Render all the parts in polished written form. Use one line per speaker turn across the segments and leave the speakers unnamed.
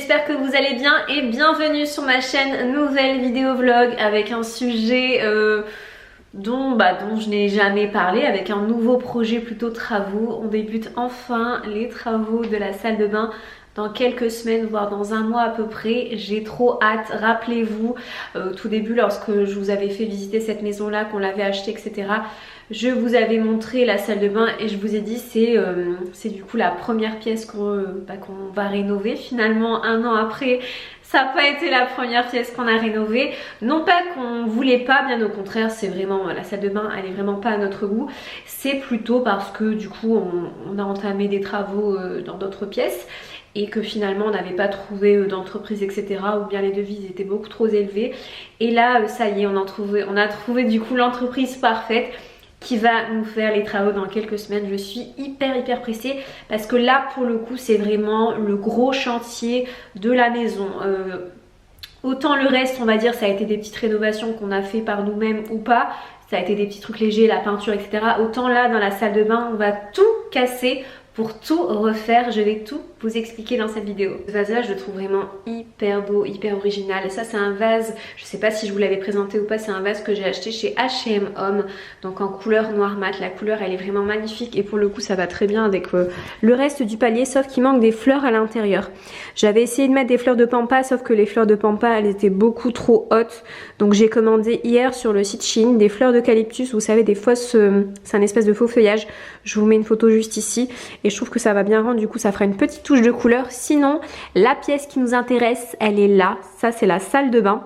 j'espère que vous allez bien et bienvenue sur ma chaîne nouvelle vidéo vlog avec un sujet dont je n'ai jamais parlé, avec un nouveau projet plutôt travaux. On débute enfin les travaux de la salle de bain dans quelques semaines, voire dans un mois à peu près. J'ai trop hâte. Rappelez-vous, tout début lorsque je vous avais fait visiter cette maison là, qu'on l'avait achetée, etc. Je vous avais montré la salle de bain et je vous ai dit c'est du coup la première pièce qu'on va rénover. Finalement, un an après, ça n'a pas été la première pièce qu'on a rénovée. Non pas qu'on voulait pas, bien au contraire, c'est vraiment, la salle de bain elle est vraiment pas à notre goût. C'est plutôt parce que du coup on a entamé des travaux dans d'autres pièces et que finalement on n'avait pas trouvé d'entreprise, etc. ou bien les devis étaient beaucoup trop élevés. Et là ça y est, on a trouvé du coup l'entreprise parfaite qui va nous faire les travaux dans quelques semaines. Je suis hyper pressée parce que là pour le coup c'est vraiment le gros chantier de la maison. Autant le reste, on va dire, ça a été des petites rénovations qu'on a fait par nous-mêmes ou pas, ça a été des petits trucs légers, la peinture, etc. Autant là dans la salle de bain on va tout casser pour tout refaire. Je vais tout vous expliquer dans cette vidéo. Ce vase là je le trouve vraiment hyper beau, hyper original. Et ça c'est un vase, je sais pas si je vous l'avais présenté ou pas, c'est un vase que j'ai acheté chez H&M Home, donc en couleur noir mat. La couleur elle est vraiment magnifique et pour le coup ça va très bien avec le reste du palier, sauf qu'il manque des fleurs à l'intérieur. J'avais essayé de mettre des fleurs de pampa, sauf que les fleurs de pampa elles étaient beaucoup trop hautes, donc j'ai commandé hier sur le site Shein des fleurs d'eucalyptus, vous savez, des fausses, c'est un espèce de faux feuillage. Je vous mets une photo juste ici et je trouve que ça va bien rendre, du coup ça fera une petite touche de couleur. Sinon la pièce qui nous intéresse elle est là, ça c'est la salle de bain.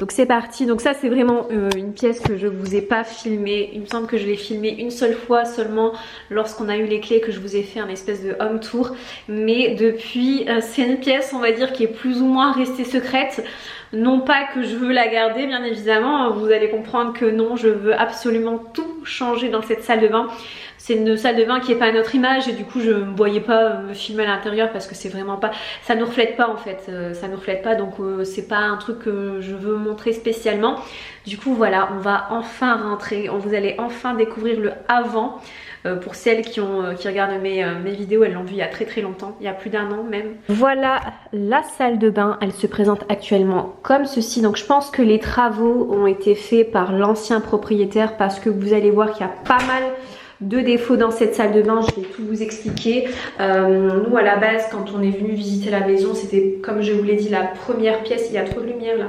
Donc c'est parti. Donc ça c'est vraiment une pièce que je vous ai pas filmée. Il me semble que je l'ai filmée une seule fois seulement lorsqu'on a eu les clés, que je vous ai fait un espèce de home tour. Mais depuis c'est une pièce, on va dire, qui est plus ou moins restée secrète. Non pas que je veux la garder, bien évidemment, vous allez comprendre que non, je veux absolument tout changer dans cette salle de bain. C'est une salle de bain qui est pas à notre image et du coup je ne me voyais pas me filmer à l'intérieur parce que c'est vraiment pas, ça ne reflète pas en fait, ça ne reflète pas, donc c'est pas un truc que je veux montrer spécialement. Du coup voilà, on va enfin rentrer, vous allez enfin découvrir le avant. Pour celles qui regardent mes vidéos, elles l'ont vu il y a très longtemps, il y a plus d'un an même. Voilà la salle de bain, elle se présente actuellement comme ceci. Donc je pense que les travaux ont été faits par l'ancien propriétaire parce que vous allez voir qu'il y a pas mal de défauts dans cette salle de bain. Je vais tout vous expliquer. Nous à la base quand on est venu visiter la maison, c'était comme je vous l'ai dit la première pièce. Il y a trop de lumière là.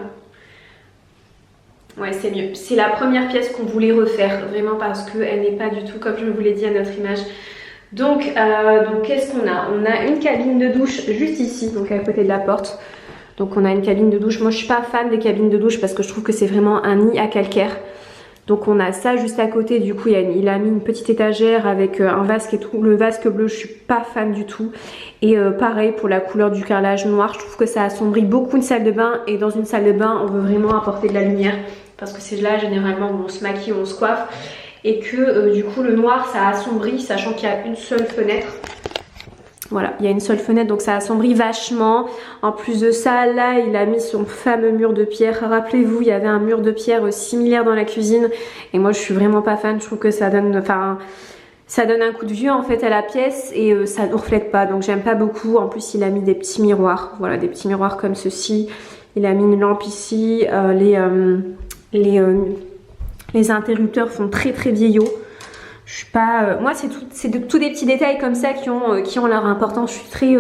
Ouais, c'est mieux. C'est la première pièce qu'on voulait refaire, vraiment parce qu'elle n'est pas du tout, comme je vous l'ai dit, à notre image. Donc qu'est-ce qu'on a? On a une cabine de douche juste ici, donc à côté de la porte. Donc on a une cabine de douche. Moi je suis pas fan des cabines de douche parce que je trouve que c'est vraiment un nid à calcaire. Donc on a ça juste à côté. Du coup il a mis une petite étagère avec un vasque et tout. Le vasque bleu je suis pas fan du tout. Et pareil pour la couleur du carrelage noir, je trouve que ça assombrit beaucoup une salle de bain. Et dans une salle de bain on veut vraiment apporter de la lumière, parce que c'est là généralement où on se maquille, où on se coiffe. Et que du coup le noir ça assombrit, sachant qu'il y a une seule fenêtre. Voilà, il y a une seule fenêtre, donc ça assombrit vachement. En plus de ça, là, il a mis son fameux mur de pierre. Rappelez-vous, il y avait un mur de pierre similaire dans la cuisine. Et moi, je suis vraiment pas fan. Je trouve que ça donne, ça donne un coup de vieux en fait à la pièce et ça ne reflète pas. Donc j'aime pas beaucoup. En plus, il a mis des petits miroirs. Voilà, des petits miroirs comme ceci. Il a mis une lampe ici. Les interrupteurs font très vieillot. Je suis pas, moi c'est tous des petits détails comme ça qui ont leur importance. Je suis très,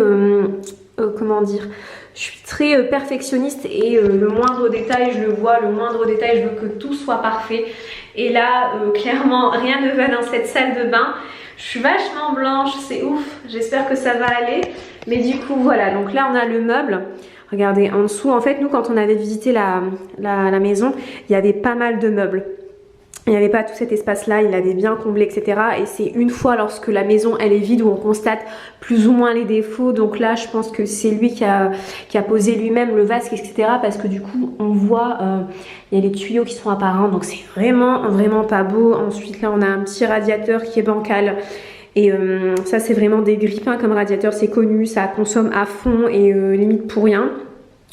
comment dire, je suis très perfectionniste et le moindre détail je le vois, le moindre détail je veux que tout soit parfait. Et là clairement rien ne va dans cette salle de bain. Je suis vachement blanche, c'est ouf, j'espère que ça va aller. Mais du coup voilà, donc là on a le meuble. Regardez en dessous, en fait nous quand on avait visité la maison, il y avait pas mal de meubles. Il n'y avait pas tout cet espace là, il l'avait bien comblé, etc. Et c'est une fois lorsque la maison elle est vide où on constate plus ou moins les défauts. Donc là je pense que c'est lui qui a posé lui-même le vasque, etc. Parce que du coup on voit il y a les tuyaux qui sont apparents, donc c'est vraiment pas beau. Ensuite là on a un petit radiateur qui est bancal. Et ça c'est vraiment des grippins comme radiateur, c'est connu, ça consomme à fond et limite pour rien.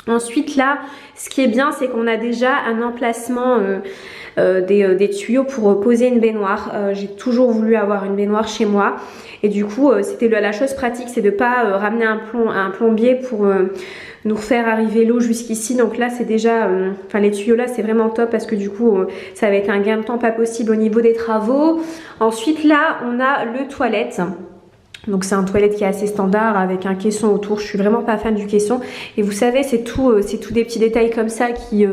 Ensuite là, ce qui est bien, c'est qu'on a déjà un emplacement des tuyaux pour poser une baignoire. J'ai toujours voulu avoir une baignoire chez moi et du coup c'était la chose pratique, c'est de pas ramener un plombier pour nous faire arriver l'eau jusqu'ici. Donc là c'est déjà, enfin les tuyaux là c'est vraiment top parce que du coup ça va être un gain de temps pas possible au niveau des travaux. Ensuite là on a le toilette. Donc c'est un toilette qui est assez standard avec un caisson autour. Je suis vraiment pas fan du caisson. Et vous savez, c'est tout des petits détails comme ça qui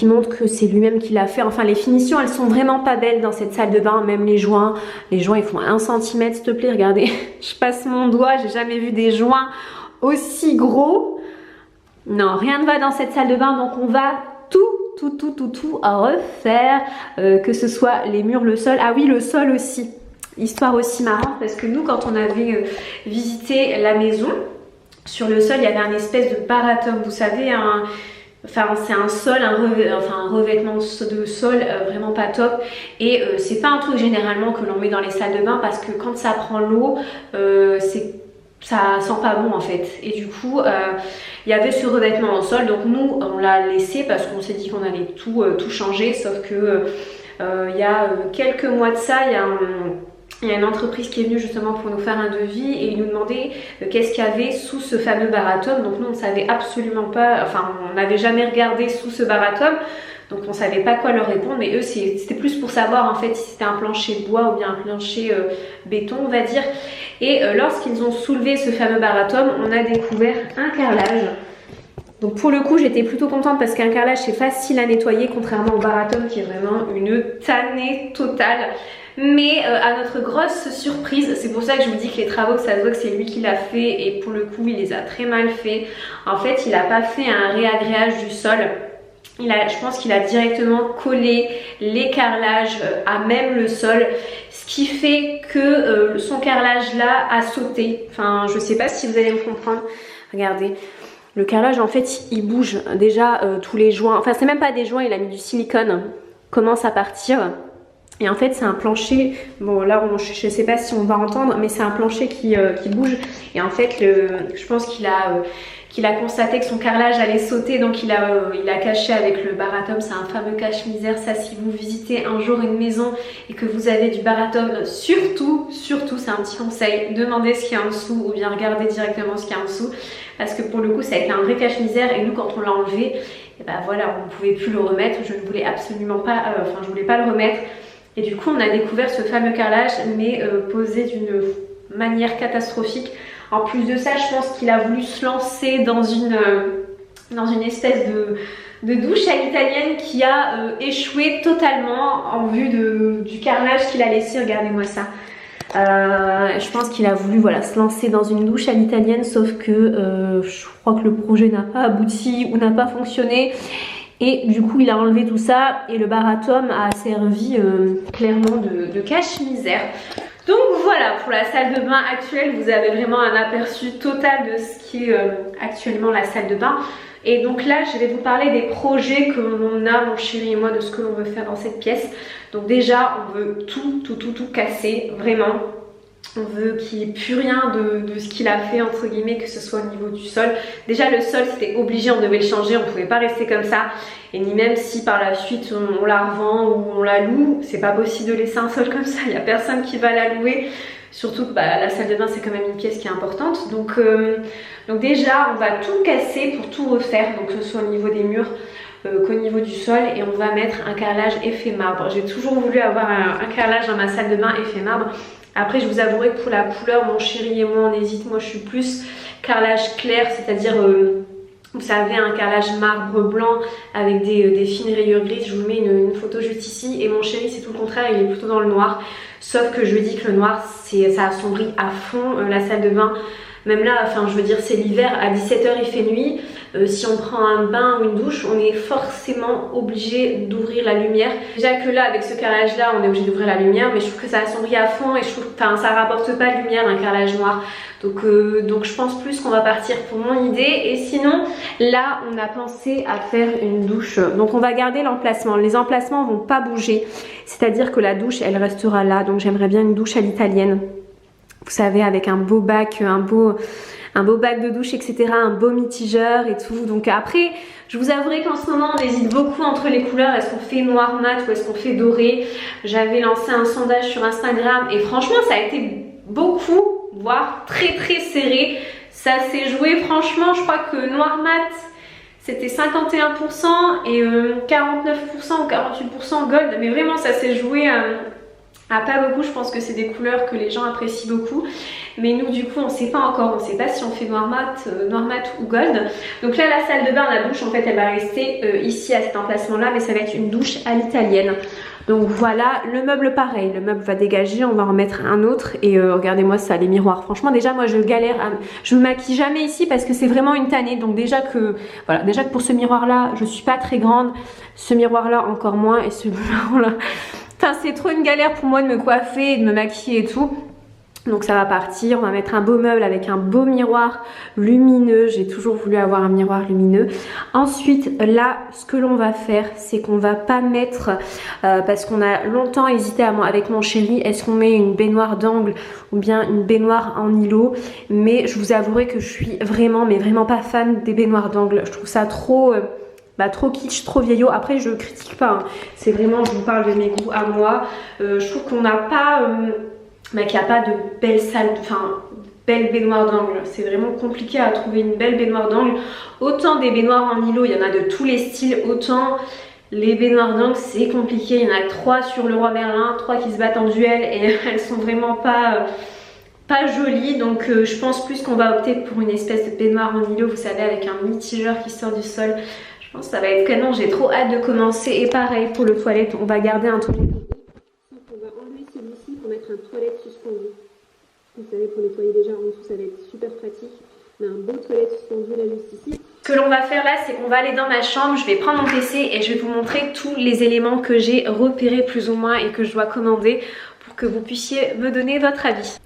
montrent que c'est lui-même qui l'a fait. Enfin, les finitions, elles sont vraiment pas belles dans cette salle de bain. Même les joints ils font 1 cm, s'il te plaît. Regardez, je passe mon doigt. J'ai jamais vu des joints aussi gros. Non, rien ne va dans cette salle de bain. Donc on va tout à refaire. Que ce soit les murs, le sol. Ah oui, le sol aussi. Histoire aussi marrante parce que nous quand on avait visité la maison, sur le sol il y avait un espèce de baratum, vous savez, enfin c'est un sol, un revêtement de sol vraiment pas top et c'est pas un truc généralement que l'on met dans les salles de bain parce que quand ça prend l'eau ça sent pas bon en fait et du coup il y avait ce revêtement au sol, donc nous on l'a laissé parce qu'on s'est dit qu'on allait tout changer, sauf que il y a quelques mois de ça, il y a une entreprise qui est venue justement pour nous faire un devis et ils nous demandaient qu'est-ce qu'il y avait sous ce fameux baratum. Donc nous on ne savait absolument pas, enfin on n'avait jamais regardé sous ce baratum, donc on ne savait pas quoi leur répondre, mais eux c'était plus pour savoir en fait si c'était un plancher bois ou bien un plancher béton on va dire. Et lorsqu'ils ont soulevé ce fameux baratum, on a découvert un carrelage. Donc pour le coup j'étais plutôt contente parce qu'un carrelage c'est facile à nettoyer contrairement au baratum qui est vraiment une tannée totale. Mais à notre grosse surprise, c'est pour ça que je vous dis que les travaux, ça se voit que c'est lui qui l'a fait et pour le coup il les a très mal fait. En fait il n'a pas fait un réagréage du sol. Je pense qu'il a directement collé les carrelages à même le sol, ce qui fait que son carrelage là a sauté. Enfin je sais pas si vous allez me comprendre, regardez. Le carrelage en fait il bouge déjà tous les joints, enfin c'est même pas des joints, il a mis du silicone, commence à partir. Et en fait c'est un plancher, bon là je sais pas si on va entendre, mais c'est un plancher qui bouge. Et en fait je pense qu'il a constaté que son carrelage allait sauter, donc il a caché avec le baratum. C'est un fameux cache-misère, ça si vous visitez un jour une maison et que vous avez du baratum, surtout c'est un petit conseil, demandez ce qu'il y a en dessous ou bien regardez directement ce qu'il y a en dessous. Parce que pour le coup ça a été un vrai cache-misère et nous quand on l'a enlevé, et ben voilà, on ne pouvait plus le remettre, je ne voulais absolument pas, je voulais pas le remettre. Et du coup on a découvert ce fameux carrelage mais posé d'une manière catastrophique. En plus de ça je pense qu'il a voulu se lancer dans une espèce de douche à l'italienne qui a échoué totalement en vue du carrelage qu'il a laissé, regardez-moi ça. Je pense qu'il a voulu voilà, se lancer dans une douche à l'italienne, sauf que je crois que le projet n'a pas abouti ou n'a pas fonctionné. Et du coup il a enlevé tout ça et le baratum a servi clairement de cache-misère. Donc voilà, pour la salle de bain actuelle, vous avez vraiment un aperçu total de ce qui est actuellement la salle de bain. Et donc là, je vais vous parler des projets que l'on a, mon chéri et moi, de ce que l'on veut faire dans cette pièce. Donc déjà, on veut tout casser, vraiment. On veut qu'il n'y ait plus rien de ce qu'il a fait, entre guillemets, que ce soit au niveau du sol. Déjà le sol c'était obligé, on devait le changer, on ne pouvait pas rester comme ça. Et ni même si par la suite on la revend ou on la loue, c'est pas possible de laisser un sol comme ça, il n'y a personne qui va la louer. Surtout que la salle de bain c'est quand même une pièce qui est importante. Donc déjà on va tout casser pour tout refaire, donc que ce soit au niveau des murs qu'au niveau du sol, et on va mettre un carrelage effet marbre. J'ai toujours voulu avoir un carrelage dans ma salle de bain effet marbre. Après je vous avouerai que pour la couleur, mon chéri et moi on hésite. Moi je suis plus carrelage clair, c'est-à-dire vous savez, un carrelage marbre blanc avec des fines rayures grises. Je vous mets une photo juste ici. Et mon chéri c'est tout le contraire, il est plutôt dans le noir. Sauf que je lui dis que le noir ça assombrit à fond la salle de bain. Même là, enfin je veux dire c'est l'hiver, à 17 h il fait nuit. Si on prend un bain ou une douche, on est forcément obligé d'ouvrir la lumière. Déjà que là, avec ce carrelage là, on est obligé d'ouvrir la lumière, mais je trouve que ça assombrit à fond et je trouve que ça rapporte pas de lumière un carrelage noir. Donc je pense plus qu'on va partir pour mon idée. Et sinon, là, on a pensé à faire une douche. Donc on va garder l'emplacement. Les emplacements vont pas bouger. C'est-à-dire que la douche, elle restera là. Donc j'aimerais bien une douche à l'italienne. Vous savez, avec un beau bac, un beau un beau bac de douche, etc. Un beau mitigeur et tout. Donc après, je vous avouerai qu'en ce moment on hésite beaucoup entre les couleurs. Est-ce qu'on fait noir mat ou est-ce qu'on fait doré? J'avais lancé un sondage sur Instagram et franchement ça a été beaucoup, voire très très serré. Ça s'est joué, franchement je crois que noir mat c'était 51% et 49% ou 48% gold. Mais vraiment ça s'est joué à pas beaucoup. Je pense que c'est des couleurs que les gens apprécient beaucoup. Mais nous du coup on sait pas encore, on sait pas si on fait noir mat ou gold. Donc là la salle de bain, la douche en fait elle va rester ici à cet emplacement là, mais ça va être une douche à l'italienne. Donc voilà, le meuble pareil, le meuble va dégager, on va en mettre un autre et regardez-moi ça, les miroirs. Franchement déjà moi je galère, je me maquille jamais ici parce que c'est vraiment une tannée. Donc déjà que voilà, déjà que pour ce miroir là je suis pas très grande, ce miroir là encore moins et ce miroir là, c'est trop une galère pour moi de me coiffer, de me maquiller et tout. Donc ça va partir, on va mettre un beau meuble avec un beau miroir lumineux. J'ai toujours voulu avoir un miroir lumineux. Ensuite là ce que l'on va faire c'est qu'on va pas mettre parce qu'on a longtemps hésité avec mon chéri, est-ce qu'on met une baignoire d'angle ou bien une baignoire en îlot. Mais je vous avouerai que je suis vraiment mais vraiment pas fan des baignoires d'angle. Je trouve ça trop... trop kitsch, trop vieillot. Après je critique pas, hein. C'est vraiment, je vous parle de mes goûts à moi. Je trouve qu'on n'a pas... qu'il n'y a pas de belle salle, belle baignoire d'angle. C'est vraiment compliqué à trouver une belle baignoire d'angle. Autant des baignoires en îlot, il y en a de tous les styles, autant les baignoires d'angle c'est compliqué. Il y en a 3 sur le Roi Merlin, 3 qui se battent en duel et elles sont vraiment pas jolies. Donc je pense plus qu'on va opter pour une espèce de baignoire en îlot, vous savez, avec un mitigeur qui sort du sol. Je pense que ça va être canon, j'ai trop hâte de commencer. Et pareil pour le toilette, on va garder un toilette. On va enlever celui-ci pour mettre un toilette suspendu. Vous savez, pour nettoyer déjà en dessous, ça va être super pratique. On a un beau toilette suspendu là juste ici. Ce que l'on va faire là, c'est qu'on va aller dans ma chambre, je vais prendre mon PC et je vais vous montrer tous les éléments que j'ai repérés plus ou moins et que je dois commander pour que vous puissiez me donner votre avis.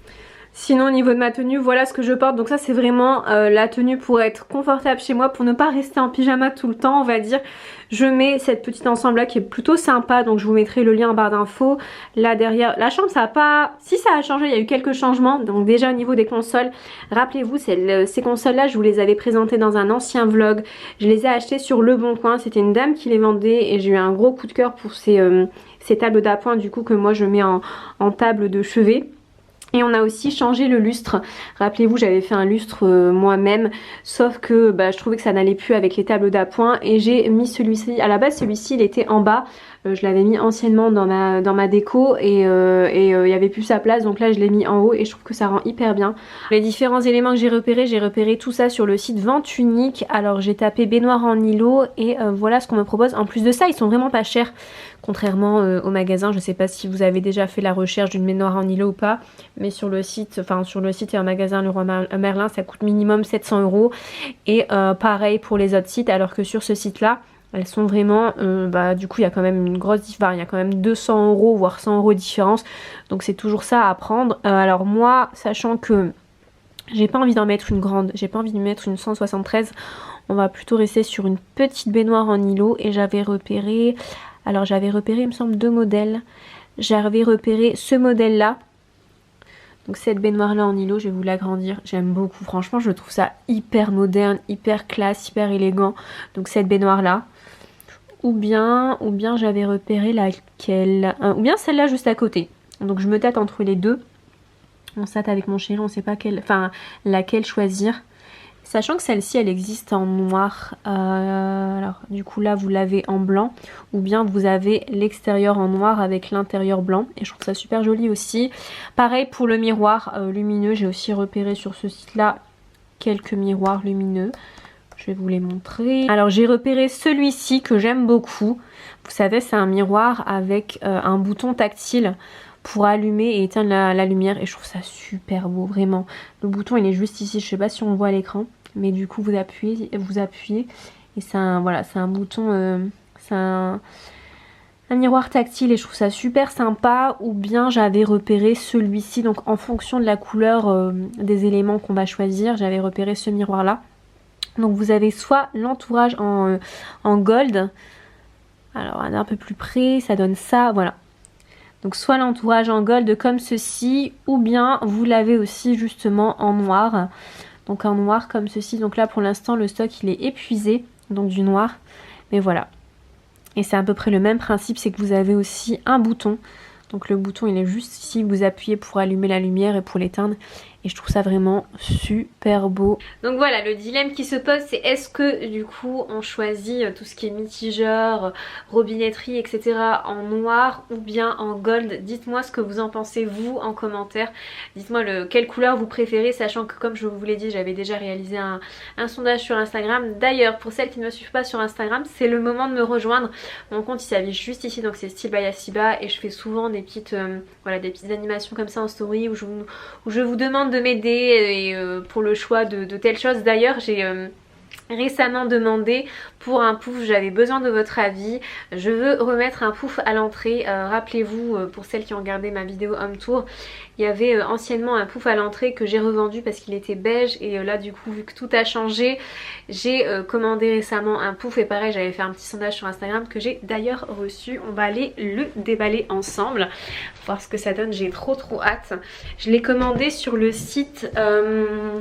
Sinon au niveau de ma tenue, voilà ce que je porte. Donc ça c'est vraiment la tenue pour être confortable chez moi, pour ne pas rester en pyjama tout le temps on va dire. Je mets cette petite ensemble là qui est plutôt sympa, donc je vous mettrai le lien en barre d'infos. Là derrière, la chambre ça a pas... Si ça a changé, il y a eu quelques changements. Donc déjà au niveau des consoles, rappelez-vous ces consoles là je vous les avais présentées dans un ancien vlog. Je les ai achetées sur Le Bon Coin, c'était une dame qui les vendait et j'ai eu un gros coup de cœur pour ces tables d'appoint du coup que moi je mets en table de chevet. Et on a aussi changé le lustre. Rappelez-vous, j'avais fait un lustre moi-même, sauf que je trouvais que ça n'allait plus avec les tables d'appoint et j'ai mis celui-ci. À la base, celui-ci il était en bas. Je l'avais mis anciennement dans ma déco et il n'y avait plus sa place, donc là je l'ai mis en haut et je trouve que ça rend hyper bien. Les différents éléments que j'ai repéré tout ça sur le site Vente Unique. Alors j'ai tapé baignoire en îlot et voilà ce qu'on me propose. En plus de ça, ils sont vraiment pas chers. Contrairement au magasin, je sais pas si vous avez déjà fait la recherche d'une baignoire en îlot ou pas, mais sur le site et en magasin Le Roi Merlin, ça coûte minimum 700 €. Et pareil pour les autres sites, alors que sur ce site là, elles sont vraiment, du coup il y a quand même une grosse différence, il y a quand même 200 € voire 100 € de différence, donc c'est toujours ça à prendre. Alors moi, sachant que j'ai pas envie d'en mettre une grande, j'ai pas envie de mettre une 173, on va plutôt rester sur une petite baignoire en îlot. Et j'avais repéré, il me semble 2 modèles. J'avais repéré ce modèle là, donc cette baignoire là en îlot, je vais vous l'agrandir, j'aime beaucoup, franchement je trouve ça hyper moderne, hyper classe, hyper élégant. Donc cette baignoire là, ou bien j'avais repéré laquelle, ou bien celle-là juste à côté. Donc je me tâte entre les deux. On se tâte avec mon chéri, on sait pas laquelle choisir. Sachant que celle-ci elle existe en noir, alors du coup là vous l'avez en blanc, ou bien vous avez l'extérieur en noir avec l'intérieur blanc, et je trouve ça super joli aussi. Pareil pour le miroir lumineux, j'ai aussi repéré sur ce site là quelques miroirs lumineux. Je vais vous les montrer. Alors j'ai repéré celui-ci que j'aime beaucoup. Vous savez, c'est un miroir avec un bouton tactile pour allumer et éteindre la lumière, et je trouve ça super beau, vraiment. Le bouton il est juste ici, je sais pas si on voit à l'écran, mais du coup vous appuyez et c'est un bouton, c'est un miroir tactile et je trouve ça super sympa. Ou bien j'avais repéré celui-ci, donc en fonction de la couleur des éléments qu'on va choisir, j'avais repéré ce miroir là. Donc vous avez soit l'entourage en gold, alors un peu plus près, ça donne ça, voilà. Donc soit l'entourage en gold comme ceci, ou bien vous l'avez aussi justement en noir. donc un noir comme ceci. Donc là pour l'instant le stock il est épuisé, donc du noir, mais voilà. Et c'est à peu près le même principe, c'est que vous avez aussi un bouton. Donc le bouton il est juste ici, vous appuyez pour allumer la lumière et pour l'éteindre. Et je trouve ça vraiment super beau. Donc voilà, le dilemme qui se pose, c'est est-ce que du coup on choisit tout ce qui est mitigeur, robinetterie, etc. en noir ou bien en gold. Dites-moi ce que vous en pensez vous en commentaire. Dites-moi quelle couleur vous préférez, sachant que comme je vous l'ai dit, j'avais déjà réalisé un sondage sur Instagram. D'ailleurs, pour celles qui ne me suivent pas sur Instagram, c'est le moment de me rejoindre. Mon compte il s'affiche juste ici, donc c'est Style by Asiba, et je fais souvent des petites, voilà, des petites animations comme ça en story où je vous demande de m'aider pour le choix de telle chose. D'ailleurs j'ai récemment demandé pour un pouf, j'avais besoin de votre avis. Je veux remettre un pouf à l'entrée. Rappelez-vous, pour celles qui ont regardé ma vidéo home tour, il y avait anciennement un pouf à l'entrée que j'ai revendu parce qu'il était beige, et là du coup vu que tout a changé, j'ai commandé récemment un pouf, et pareil j'avais fait un petit sondage sur Instagram que j'ai d'ailleurs reçu. On va aller le déballer ensemble, voir ce que ça donne, j'ai trop hâte. Je l'ai commandé sur le site,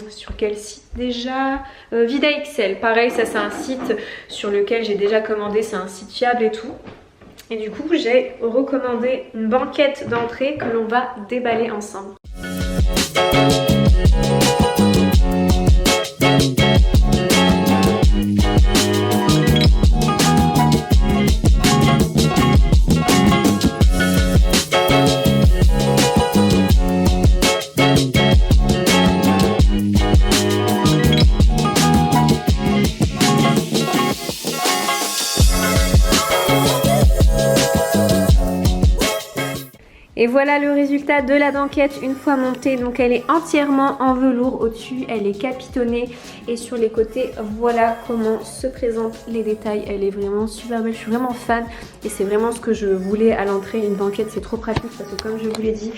sur quel site déjà, VidaXL, pareil ça c'est un site sur lequel j'ai déjà commandé, c'est un site fiable et tout. Et du coup j'ai recommandé une banquette d'entrée que l'on va déballer ensemble. Et voilà le résultat de la banquette une fois montée. Donc elle est entièrement en velours, au-dessus elle est capitonnée, et sur les côtés voilà comment se présentent les détails. Elle est vraiment super belle, je suis vraiment fan, et c'est vraiment ce que je voulais à l'entrée. Une banquette c'est trop pratique parce que comme je vous l'ai dit,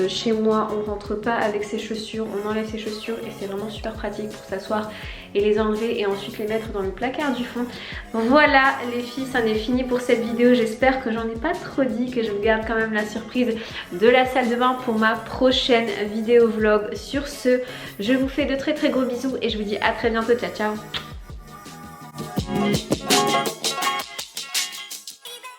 chez moi on rentre pas avec ses chaussures, on enlève ses chaussures, et c'est vraiment super pratique pour s'asseoir et les enlever et ensuite les mettre dans le placard du fond. Voilà les filles, ça en est fini pour cette vidéo. J'espère que j'en ai pas trop dit, que je vous garde quand même la surprise de la salle de bain pour ma prochaine vidéo vlog. Sur ce, je vous fais de très gros bisous et je vous dis à très bientôt. Ciao ciao.